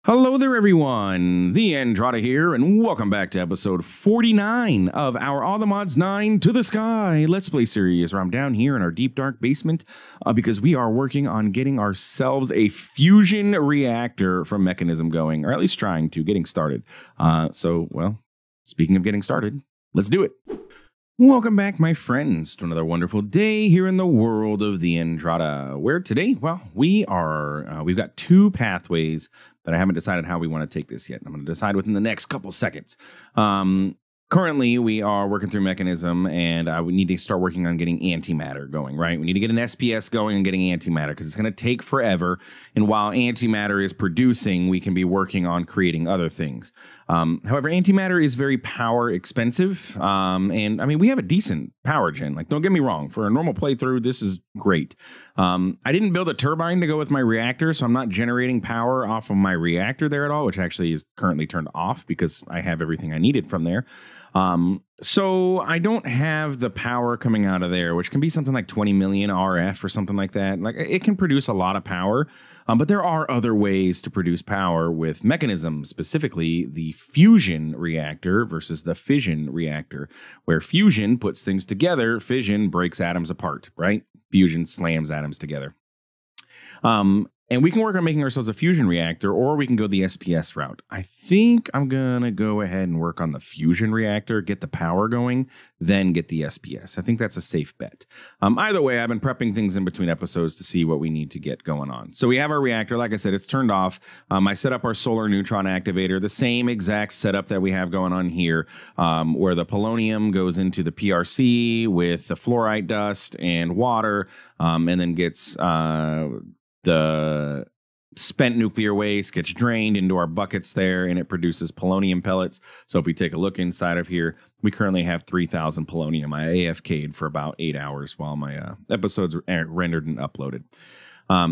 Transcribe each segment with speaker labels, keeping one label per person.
Speaker 1: Hello there, everyone. TheAndrata here, and welcome back to episode 49 of our All the Mods 9 to the Sky Let's Play series, where I'm down here in our deep, dark basement because we are working on getting ourselves a fusion reactor from Mechanism going, or at least trying to, getting started. Well, speaking of getting started, let's do it. Welcome back, my friends, to another wonderful day here in the world of TheAndrata, where today, well, we've got two pathways that I haven't decided how we want to take this yet. I'm going to decide within the next couple seconds. Currently, we are working through Mechanism, and we need to start working on getting antimatter going, right? We need to get an SPS going and getting antimatter, because it's going to take forever. And while antimatter is producing, we can be working on creating other things. However, antimatter is very power expensive. And I mean, we have a decent power gen. Like, don't get me wrong. For a normal playthrough, this is great. I didn't build a turbine to go with my reactor, so I'm not generating power off of my reactor there at all, which actually is currently turned off because I have everything I needed from there. So I don't have the power coming out of there, which can be something like 20 million RF or something like that. Like, it can produce a lot of power, but there are other ways to produce power with Mechanism, specifically the fusion reactor versus the fission reactor, where fusion puts things together, fission breaks atoms apart, right? Fusion slams atoms together. And we can work on making ourselves a fusion reactor, or we can go the SPS route. I think I'm going to go ahead and work on the fusion reactor, get the power going, then get the SPS. I think that's a safe bet. Either way, I've been prepping things in between episodes to see what we need to get going on. So we have our reactor. Like I said, it's turned off. I set up our solar neutron activator, the same exact setup that we have going on here, where the polonium goes into the PRC with the fluorite dust and water, and then gets... the spent nuclear waste gets drained into our buckets there, and it produces polonium pellets. So if we take a look inside of here, we currently have 3,000 polonium. I AFK'd for about 8 hours while my episodes are rendered and uploaded.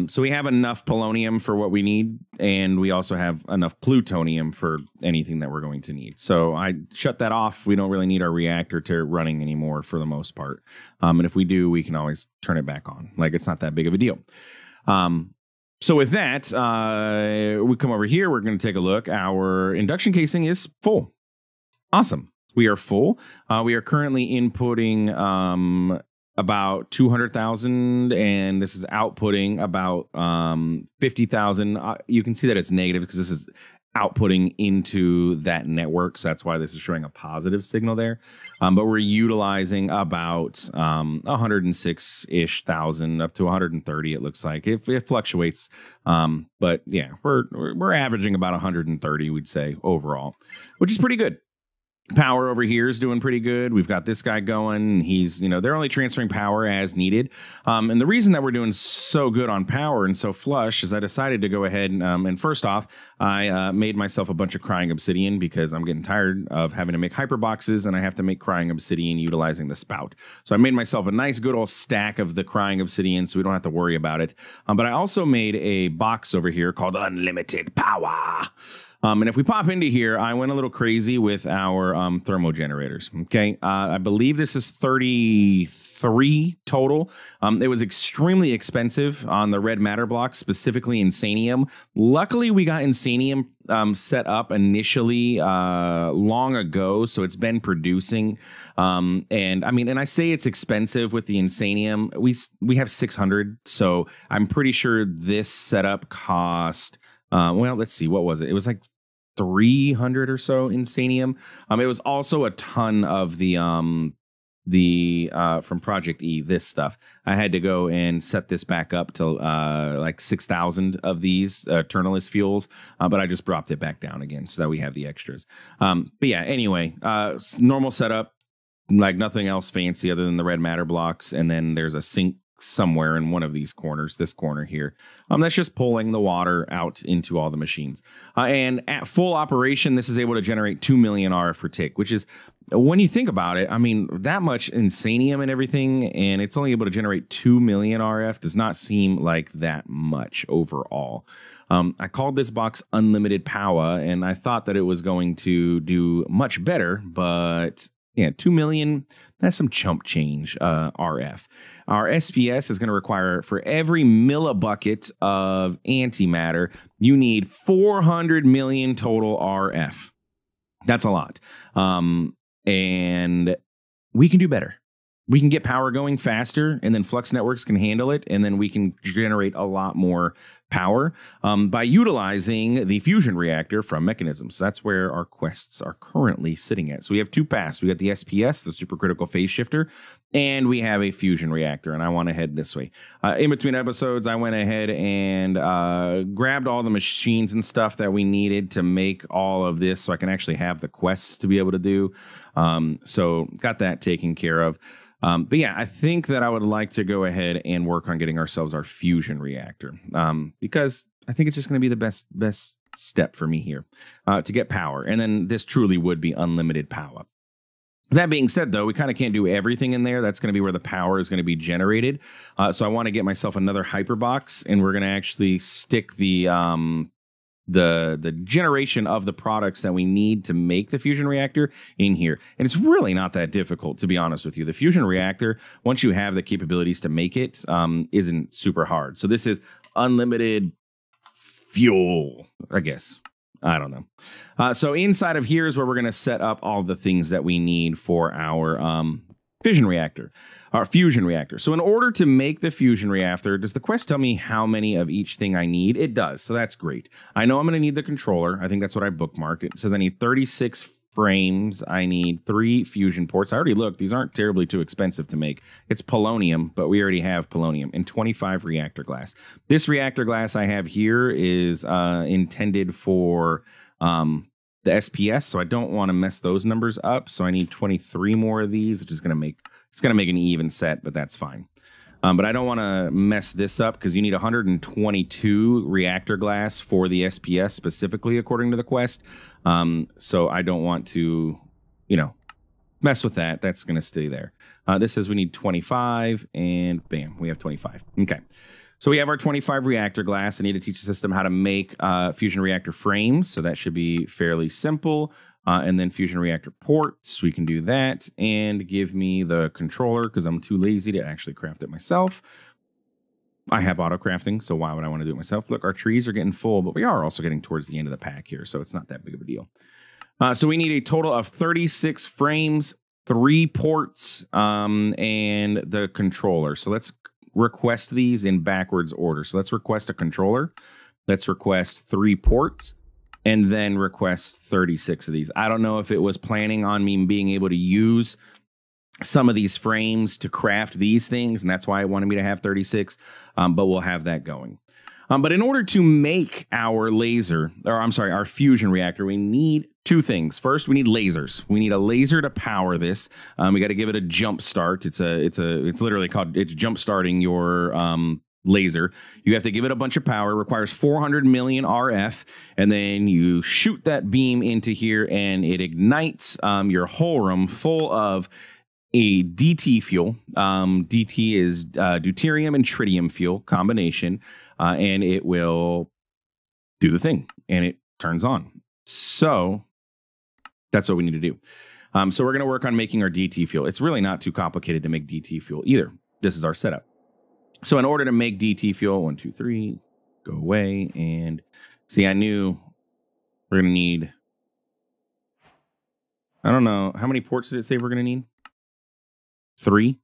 Speaker 1: So we have enough polonium for what we need, and we also have enough plutonium for anything that we're going to need. So I shut that off. We don't really need our reactor to running anymore for the most part. And if we do, we can always turn it back on. Like, it's not that big of a deal. So with that, we come over here. We're going to take a look. Our induction casing is full. Awesome. We are full. We are currently inputting about 200,000, and this is outputting about 50,000. You can see that it's negative because this is outputting into that network, so that's why this is showing a positive signal there. But we're utilizing about 106-ish thousand up to 130. It looks like it fluctuates, but yeah, we're averaging about 130, we'd say, overall, which is pretty good. Power over here is doing pretty good. We've got this guy going. He's, they're only transferring power as needed. And the reason that we're doing so good on power and so flush is I decided to go ahead and first off, I made myself a bunch of crying obsidian because I'm getting tired of having to make hyperboxes, and I have to make crying obsidian utilizing the spout. So I made myself a nice good old stack of the crying obsidian so we don't have to worry about it. But I also made a box over here called Unlimited Power. And if we pop into here, I went a little crazy with our thermo generators. Okay, I believe this is 33 total. It was extremely expensive on the red matter blocks, specifically Insanium. Luckily, we got Insanium set up initially long ago, so it's been producing. And I mean, and I say it's expensive with the Insanium. We have 600, so I'm pretty sure this setup cost. Well, let's see, what was it? It was like 300 or so Insanium. It was also a ton of the from Project E, this stuff. I had to go and set this back up to like 6,000 of these Eternalist fuels, but I just dropped it back down again so that we have the extras. But yeah, anyway, normal setup, like nothing else fancy other than the red matter blocks, and then there's a sink somewhere in one of these corners, this corner here. That's just pulling the water out into all the machines. And at full operation, this is able to generate 2 million RF per tick, which is, when you think about it, I mean, that much Insanium and everything, and it's only able to generate 2 million RF does not seem like that much overall. I called this box Unlimited Power, and I thought that it was going to do much better, but Yeah, 2 million. That's some chump change, RF. Our SPS is going to require, for every millibucket of antimatter, you need 400 million total RF. That's a lot. And we can do better. We can get power going faster, and then Flux Networks can handle it, and then we can generate a lot more power by utilizing the Fusion Reactor from Mechanisms. So that's where our quests are currently sitting at. So we have two paths. We got the SPS, the Supercritical Phase Shifter, and we have a Fusion Reactor, and I want to head this way. In between episodes, I went ahead and grabbed all the machines and stuff that we needed to make all of this so I can actually have the quests to be able to do. So got that taken care of. But yeah, I think that I would like to go ahead and work on getting ourselves our Fusion Reactor, because I think it's just going to be the best step for me here to get power. And then this truly would be unlimited power. That being said, though, we kind of can't do everything in there. That's going to be where the power is going to be generated. So I want to get myself another hyperbox, and we're going to actually stick the generation of the products that we need to make the Fusion Reactor in here. And it's really not that difficult, to be honest with you. The Fusion Reactor, once you have the capabilities to make it, isn't super hard. So this is unlimited fuel, I guess. I don't know. So inside of here is where we're going to set up all the things that we need for our Fusion Reactor. So in order to make the Fusion Reactor, does the quest tell me how many of each thing I need? It does, so that's great. I know I'm going to need the controller. I think that's what I bookmarked. It says I need 36 frames. I need 3 fusion ports. I already looked. These aren't terribly too expensive to make. It's polonium, but we already have polonium, and 25 reactor glass. This reactor glass I have here is intended for the SPS, so I don't want to mess those numbers up. So I need 23 more of these, which is going to make... It's going to make an even set, but that's fine. But I don't want to mess this up because you need 122 reactor glass for the SPS specifically, according to the quest. So I don't want to, mess with that. That's going to stay there. This says we need 25, and bam, we have 25. Okay. So we have our 25 reactor glass. I need to teach the system how to make Fusion Reactor frames. So that should be fairly simple. And then Fusion Reactor ports, we can do that, and give me the controller because I'm too lazy to actually craft it myself. I have auto crafting, so why would I want to do it myself? Look, our trees are getting full, but we are also getting towards the end of the pack here, so it's not that big of a deal. So we need a total of 36 frames, 3 ports, and the controller. So let's request these in backwards order. So let's request a controller. Let's request 3 ports. And then request 36 of these. I don't know if it was planning on me being able to use some of these frames to craft these things, and that's why it wanted me to have 36, but we'll have that going. But in order to make our our Fusion Reactor, we need 2 things. First, we need lasers. We need a laser to power this. We got to give it a jump start. It's literally called, it's jump starting your laser. You have to give it a bunch of power. It requires 400 million RF, and then you shoot that beam into here, and it ignites your whole room full of a DT fuel. DT is deuterium and tritium fuel combination, and it will do the thing, and it turns on. So that's what we need to do. So we're going to work on making our DT fuel. It's really not too complicated to make DT fuel either. This is our setup. So in order to make DT fuel, 1, 2, 3, go away. And see, I knew we're going to need, I don't know, how many ports did it say we're going to need? 3?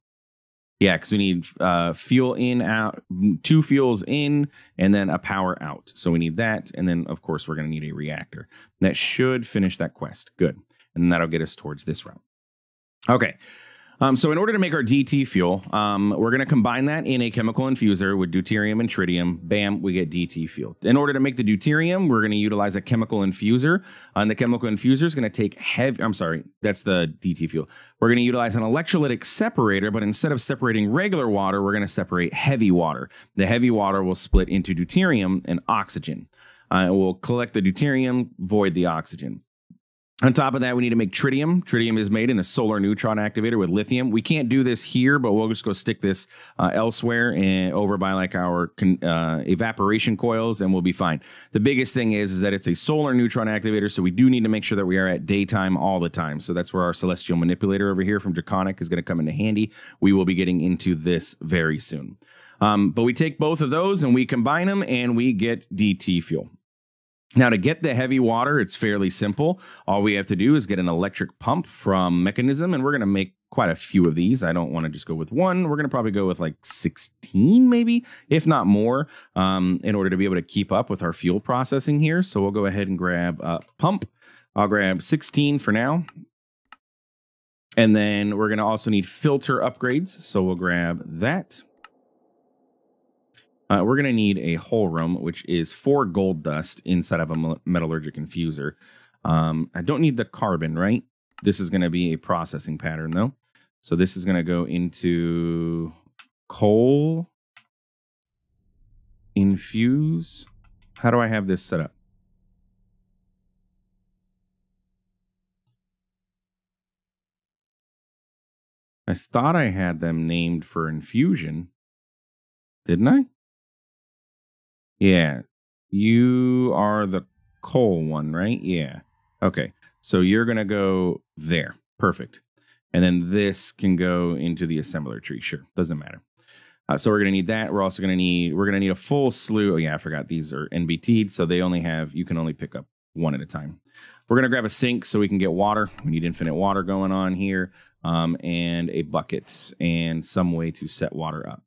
Speaker 1: Yeah, because we need fuel in, out, 2 fuels in, and then a power out. So we need that. And then, of course, we're going to need a reactor. That should finish that quest. Good. And that'll get us towards this route. Okay. So in order to make our DT fuel, we're going to combine that in a chemical infuser with deuterium and tritium. Bam, we get DT fuel. In order to make the deuterium, we're going to utilize a chemical infuser. And the chemical infuser is going to take that's the DT fuel. We're going to utilize an electrolytic separator, but instead of separating regular water, we're going to separate heavy water. The heavy water will split into deuterium and oxygen. We'll collect the deuterium, void the oxygen. On top of that, we need to make tritium. Tritium is made in a solar neutron activator with lithium. We can't do this here, but we'll just go stick this elsewhere and over by like our evaporation coils, and we'll be fine. The biggest thing is that it's a solar neutron activator, so we do need to make sure that we are at daytime all the time. So that's where our celestial manipulator over here from Draconic is going to come into handy. We will be getting into this very soon. But we take both of those and we combine them and we get DT fuel. Now, to get the heavy water, it's fairly simple. All we have to do is get an electric pump from Mechanism, and we're going to make quite a few of these. I don't want to just go with one. We're going to probably go with like 16, maybe, if not more, in order to be able to keep up with our fuel processing here. So we'll go ahead and grab a pump. I'll grab 16 for now. And then we're going to also need filter upgrades. So we'll grab that. We're going to need a Holrum, which is 4 gold dust inside of a metallurgic infuser. I don't need the carbon, right? This is going to be a processing pattern, though. So this is going to go into coal, infuse. How do I have this set up? I thought I had them named for infusion. Didn't I? Yeah, you are the coal one, right? Yeah. Okay, so you're going to go there. Perfect. And then this can go into the assembler tree. Sure, doesn't matter. So we're going to need that. We're also going to need, a full slew. Oh, yeah, I forgot these are NBT'd, so they only have, you can only pick up one at a time. We're going to grab a sink so we can get water. We need infinite water going on here, and a bucket and some way to set water up.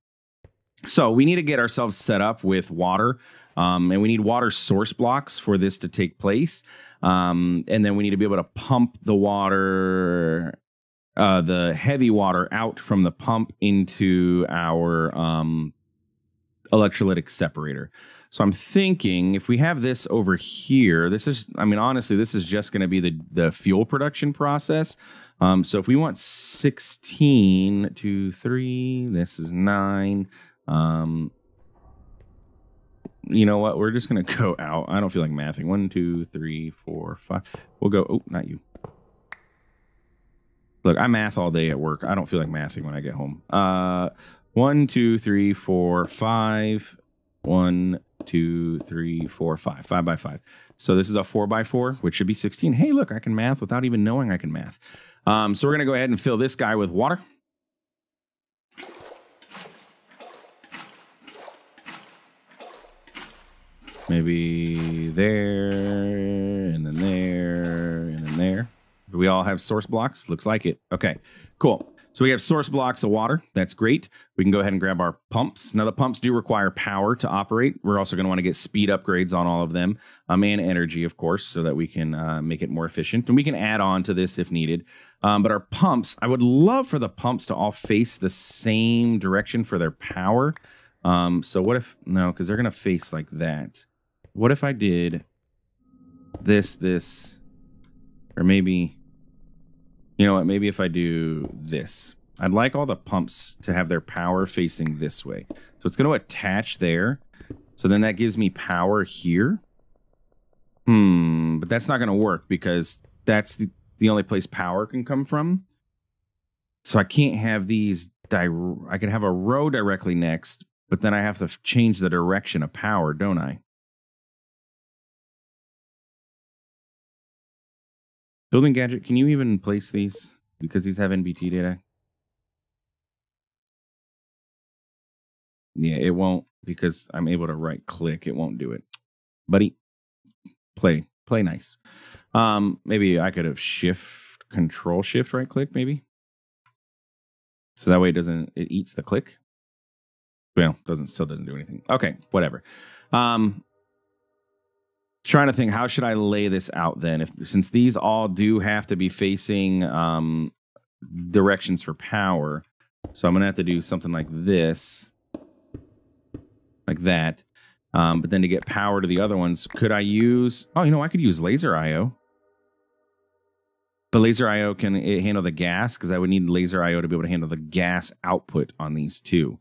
Speaker 1: So we need to get ourselves set up with water, and we need water source blocks for this to take place. And then we need to be able to pump the water, the heavy water out from the pump into our electrolytic separator. So I'm thinking if we have this over here, this is, I mean, honestly, this is just going to be the fuel production process. So if we want 16, 2, 3, this is 9. You know what? We're just going to go out. I don't feel like mathing. 1, 2, 3, 4, 5. We'll go. Oh, not you. Look, I math all day at work. I don't feel like mathing when I get home. 1, 2, 3, 4, 5. 1, 2, 3, 4, 5. 5 by 5. So this is a 4 by 4, which should be 16. Hey, look, I can math without even knowing I can math. So we're going to go ahead and fill this guy with water. Maybe there, and then there, and then there. Do we all have source blocks? Looks like it. Okay, cool. So we have source blocks of water. That's great. We can go ahead and grab our pumps. Now, the pumps do require power to operate. We're also going to want to get speed upgrades on all of them, and energy, of course, so that we can make it more efficient. And we can add on to this if needed. But our pumps, I would love for the pumps to all face the same direction for their power. So what if, no, because they're going to face like that. What if I did this, or maybe, you know what, maybe if I do this. I'd like all the pumps to have their power facing this way. So it's going to attach there. So then that gives me power here. But that's not going to work because that's the only place power can come from. So I can't have these, I can have a row directly next, but then I have to change the direction of power, don't I? Building gadget, can you even place these? Because these have NBT data. Yeah, it won't, because I'm able to right click. It won't do it. Buddy, play nice. Maybe I could have control shift right click, maybe. So that way it eats the click. Well, still doesn't do anything. Okay, whatever. Trying to think, how should I lay this out then? Since these all do have to be facing directions for power, so I'm gonna have to do something like this, like that. But then to get power to the other ones, could I use? Oh, you know, I could use laser IO. But laser IO can handle the gas, because I would need laser IO to be able to handle the gas output on these two.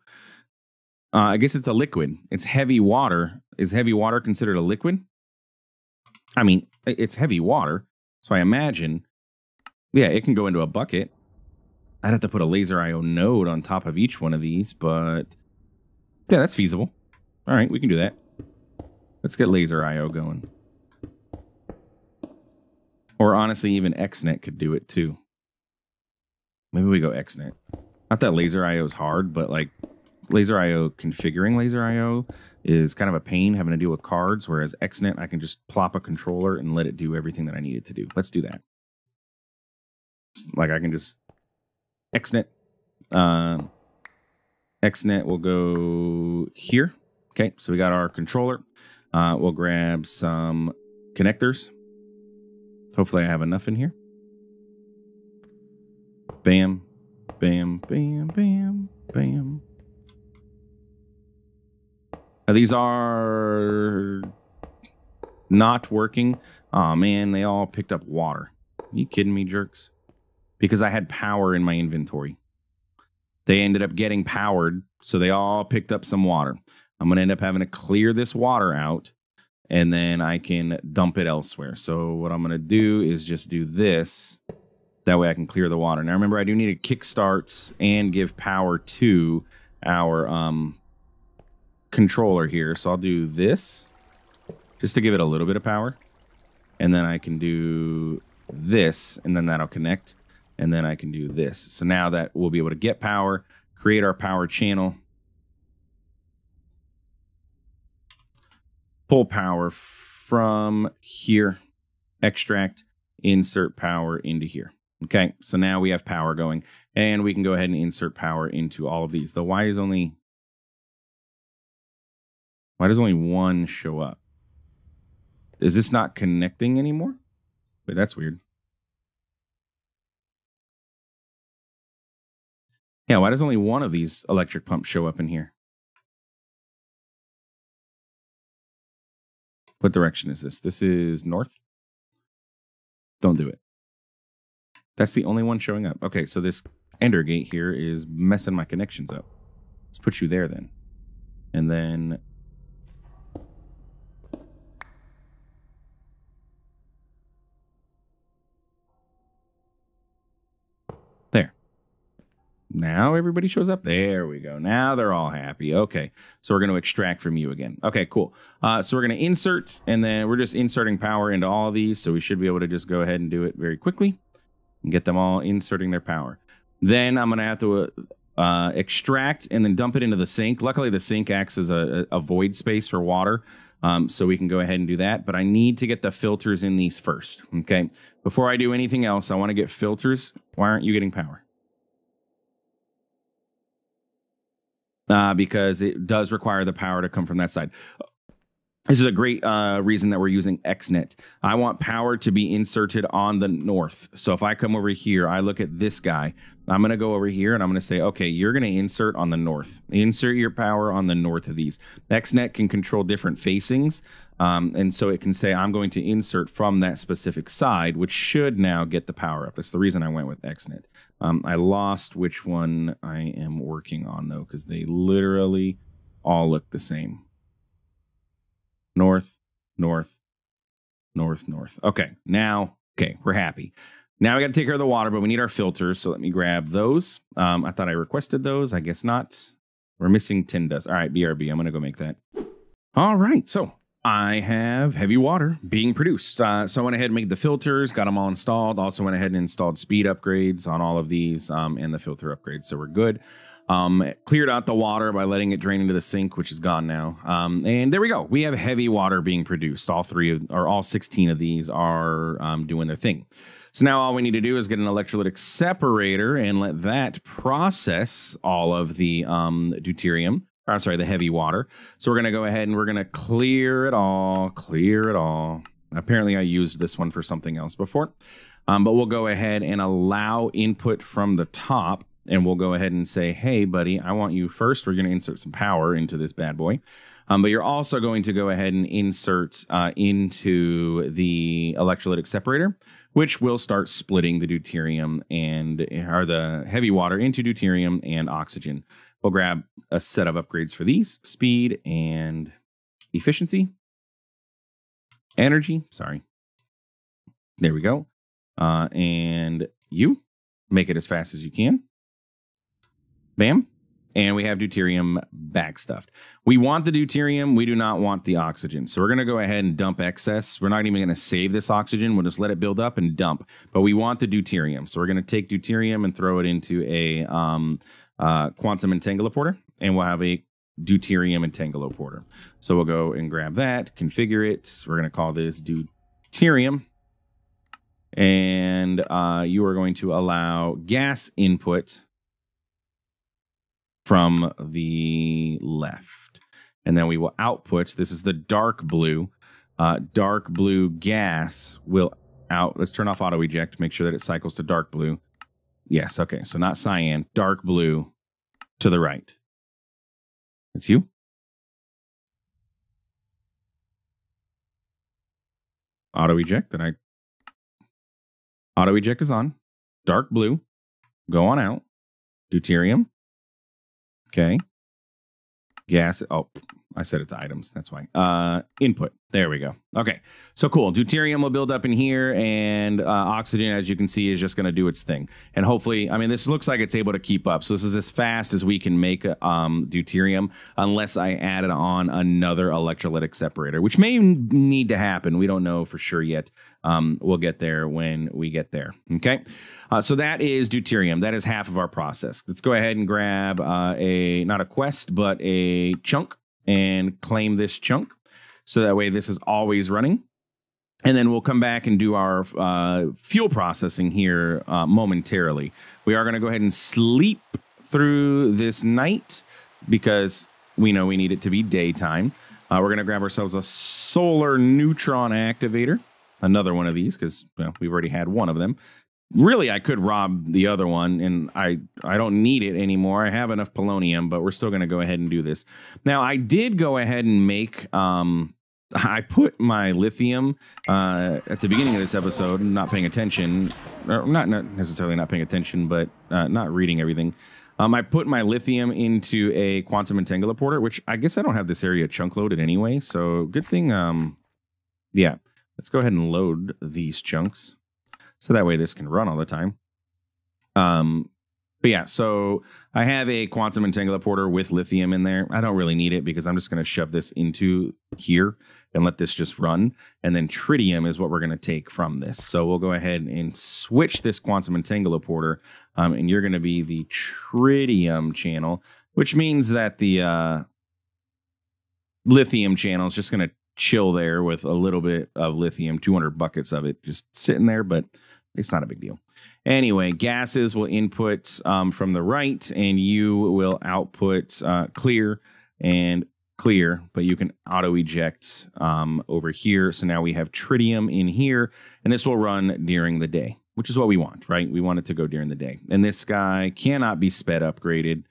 Speaker 1: I guess it's a liquid. It's heavy water. Is heavy water considered a liquid? I mean, it's heavy water. So I imagine, yeah, it can go into a bucket. I'd have to put a laser IO node on top of each one of these, but yeah, that's feasible. All right, we can do that. Let's get laser IO going. Or honestly, even XNet could do it too. Maybe we go XNet. Not that laser IO is hard, but like laser IO, configuring laser IO is kind of a pain having to deal with cards, whereas XNet, I can just plop a controller and let it do everything that I need it to do. Let's do that. Like I can just XNet. XNet will go here. Okay, so we got our controller. We'll grab some connectors. Hopefully I have enough in here. Bam, bam, bam, bam, bam. Now these are not working. Oh man, they all picked up water. Are you kidding me, jerks? Because I had power in my inventory. They ended up getting powered, so they all picked up some water. I'm going to end up having to clear this water out, and then I can dump it elsewhere. So what I'm going to do is just do this. That way I can clear the water. Now remember, I do need to kickstart and give power to our controller here. So I'll do this just to give it a little bit of power. And then I can do this, and then that'll connect. And then I can do this. So now that we'll be able to get power, create our power channel, pull power from here, extract, insert power into here. Okay, so now we have power going, and we can go ahead and insert power into all of these. Though why does only one show up? Is this not connecting anymore? Wait, that's weird. Yeah, why does only one of these electric pumps show up in here? What direction is this? This is north? Don't do it. That's the only one showing up. Okay, so this ender gate here is messing my connections up. Let's put you there then. And then... there. Now everybody shows up. There we go. Now they're all happy. Okay, so we're going to extract from you again. Okay, cool. So we're going to insert, and then we're just inserting power into all of these, so we should be able to just go ahead and do it very quickly and get them all inserting their power. Then I'm going to have to extract and then dump it into the sink. Luckily, the sink acts as a void space for water, so we can go ahead and do that. But I need to get the filters in these first, okay? Before I do anything else, I want to get filters. Why aren't you getting power? Because it does require the power to come from that side. This is a great reason that we're using XNet. I want power to be inserted on the north. So if I come over here, I look at this guy. I'm going to go over here and I'm going to say, okay, you're going to insert on the north. Insert your power on the north of these. XNet can control different facings. And so it can say, I'm going to insert from that specific side, which should now get the power up. That's the reason I went with XNet. I lost which one I am working on, though, because they literally all look the same. North, north, north, north. Okay, now, okay, we're happy. Now we got to take care of the water, but we need our filters, so let me grab those. I thought I requested those. I guess not. We're missing 10 dust. All right, BRB, I'm going to go make that. All right, so I have heavy water being produced. So I went ahead and made the filters, got them all installed. Also went ahead and installed speed upgrades on all of these and the filter upgrades. So we're good. Cleared out the water by letting it drain into the sink, which is gone now. And there we go. We have heavy water being produced. All 16 of these are doing their thing. So now all we need to do is get an electrolytic separator and let that process all of the deuterium. The heavy water. So we're going to go ahead and we're going to clear it all, Apparently I used this one for something else before, but we'll go ahead and allow input from the top, and we'll go ahead and say, hey, buddy, I want you first. We're going to insert some power into this bad boy, but you're also going to go ahead and insert into the electrolytic separator, which will start splitting the deuterium or the heavy water into deuterium and oxygen. We'll grab a set of upgrades for these. Speed and efficiency. Energy, sorry. There we go. And you make it as fast as you can. Bam. And we have deuterium backstuffed. We want the deuterium. We do not want the oxygen. So we're going to go ahead and dump excess. We're not even going to save this oxygen. We'll just let it build up and dump. But we want the deuterium. So we're going to take deuterium and throw it into a quantum entanguloporter. And we'll have a deuterium entanguloporter. So we'll go and grab that, configure it. We're going to call this deuterium. And you are going to allow gas input from the left. And then we will output, this is the dark blue gas will out. Let's turn off auto eject, make sure that it cycles to dark blue. Yes, okay, so not cyan, dark blue to the right. It's you. Auto eject, auto eject is on. Dark blue, go on out. Deuterium. Okay. Gas. Oh, I set it to items. That's why. Input. There we go. Okay. So cool. Deuterium will build up in here, and oxygen, as you can see, is just going to do its thing. And hopefully, I mean, this looks like it's able to keep up. So this is as fast as we can make deuterium, unless I added on another electrolytic separator, which may need to happen. We don't know for sure yet. We'll get there when we get there. Okay. So that is deuterium. That is half of our process. Let's go ahead and grab not a quest, but a chunk and claim this chunk. So that way this is always running. And then we'll come back and do our fuel processing here momentarily. We are going to go ahead and sleep through this night because we know we need it to be daytime. We're going to grab ourselves a solar neutron activator. Another one of these because well, we've already had one of them. Really, I could rob the other one, and I don't need it anymore. I have enough polonium, but we're still going to go ahead and do this. Now, I did go ahead and make... I put my lithium at the beginning of this episode, not paying attention, or not necessarily not paying attention, but not reading everything. I put my lithium into a quantum entanguloporter, which I guess I don't have this area chunk loaded anyway, so good thing, yeah. Let's go ahead and load these chunks. So that way this can run all the time. But yeah, so I have a quantum entanguloporter with lithium in there. I don't really need it because I'm just going to shove this into here and let this just run. And then tritium is what we're going to take from this. So we'll go ahead and switch this quantum entanguloporter. And you're going to be the tritium channel, which means that the lithium channel is just going to chill there with a little bit of lithium, 200 buckets of it just sitting there, but it's not a big deal. Anyway, gases will input from the right, and you will output clear and clear, but you can auto eject over here. So now we have tritium in here, and this will run during the day, which is what we want, right? We want it to go during the day. And this guy cannot be speed upgraded.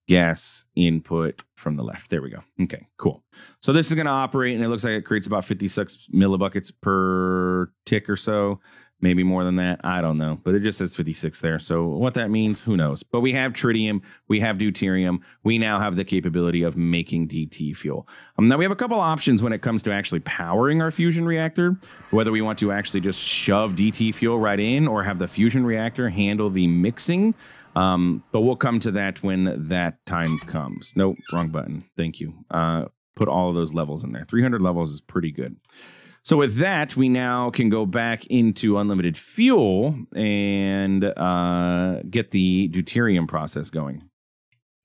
Speaker 1: Gas input from the left. There we go. Okay, cool. So this is going to operate, and it looks like it creates about 56 millibuckets per tick or so. Maybe more than that. I don't know. But it just says 56 there. So what that means, who knows? But we have tritium. We have deuterium. We now have the capability of making DT fuel. Now we have a couple options when it comes to actually powering our fusion reactor. Whether we want to actually just shove DT fuel right in or have the fusion reactor handle the mixing. But we'll come to that when that time comes. Nope, wrong button. Thank you. Put all of those levels in there. 300 levels is pretty good. So with that, we now can go back into unlimited fuel and get the deuterium process going.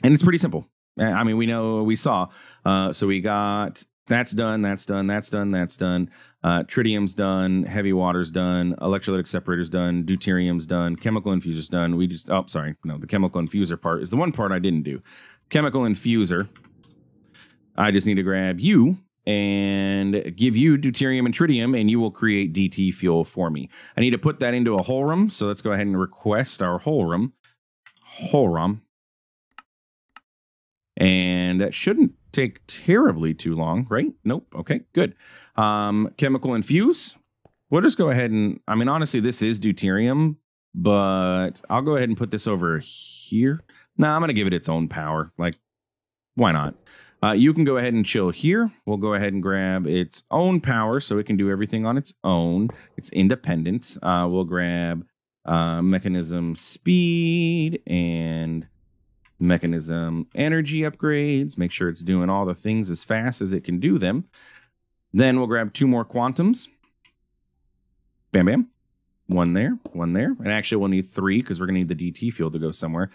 Speaker 1: And it's pretty simple. I mean, we saw. So we got that's done, that's done, that's done, that's done. Tritium's done, heavy water's done, electrolytic separator's done, deuterium's done, chemical infuser's done. We just, oh, sorry, no, the chemical infuser part is the one part I didn't do. Chemical infuser, I just need to grab you and give you deuterium and tritium, and you will create DT fuel for me. I need to put that into a holrum, so let's go ahead and request our holrum. And that shouldn't take terribly too long, right? Nope. Okay, good. Chemical infuse. We'll just go ahead and, I mean, honestly, this is deuterium, but I'll go ahead and put this over here. Nah, I'm going to give it its own power. Like, why not? You can go ahead and chill here. We'll go ahead and grab its own power so it can do everything on its own. It's independent. We'll grab mechanism speed and mechanism energy upgrades. Make sure it's doing all the things as fast as it can do them. Then we'll grab 2 more quantums. Bam, bam. One there, one there. And actually, we'll need 3 because we're going to need the DT field to go somewhere.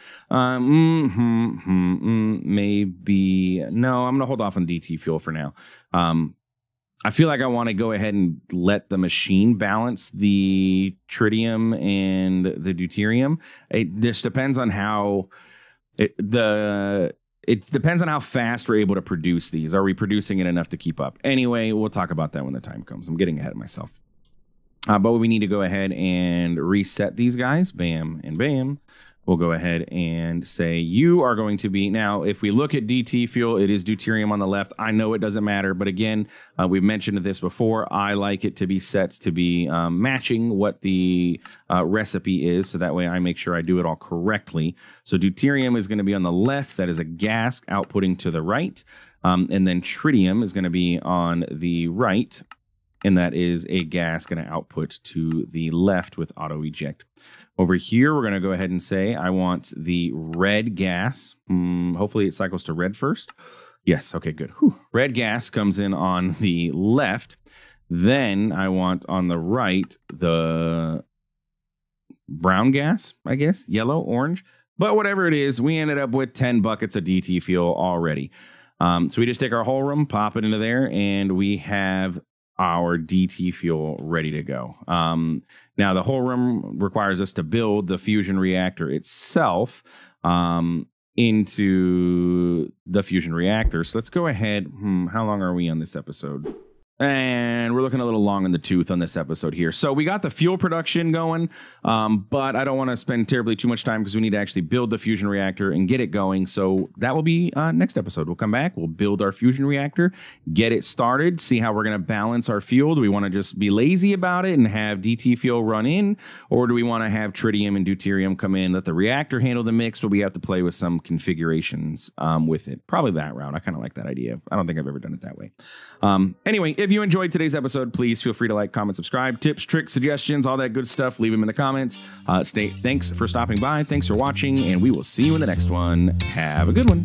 Speaker 1: Maybe. No, I'm going to hold off on DT fuel for now. I feel like I want to go ahead and let the machine balance the tritium and the deuterium. It just depends on how it depends on how fast we're able to produce these. Are we producing it enough to keep up? Anyway, we'll talk about that when the time comes. I'm getting ahead of myself. But we need to go ahead and reset these guys. Bam and bam. We'll go ahead and say you are going to be... Now, if we look at DT fuel, it is deuterium on the left. I know it doesn't matter, but again, we've mentioned this before. I like it to be set to be matching what the recipe is, so that way I make sure I do it all correctly. So deuterium is going to be on the left. That is a gas outputting to the right. And then tritium is going to be on the right. And that is a gas going to output to the left with auto eject. Over here, we're going to go ahead and say, I want the red gas. Hopefully it cycles to red first. Yes, okay, good. Whew. Red gas comes in on the left. Then I want on the right the brown gas, I guess, yellow, orange. But whatever it is, we ended up with 10 buckets of DT fuel already. So we just take our whole room, pop it into there, and we have our DT fuel ready to go. Now, the whole room requires us to build the fusion reactor itself into the fusion reactor. So let's go ahead. How long are we on this episode? And we're looking a little long in the tooth on this episode here. So we got the fuel production going, but I don't want to spend terribly too much time because we need to actually build the fusion reactor and get it going. So that will be next episode. We'll come back. We'll build our fusion reactor, get it started, see how we're going to balance our fuel. Do we want to just be lazy about it and have DT fuel run in? Or do we want to have tritium and deuterium come in, let the reactor handle the mix, but we have to play with some configurations with it? Probably that route. I kind of like that idea. I don't think I've ever done it that way. Anyway, if you enjoyed today's episode, please feel free to like, comment, subscribe, tips, tricks, suggestions, all that good stuff. Leave them in the comments. Thanks for stopping by. Thanks for watching, and we will see you in the next one. Have a good one.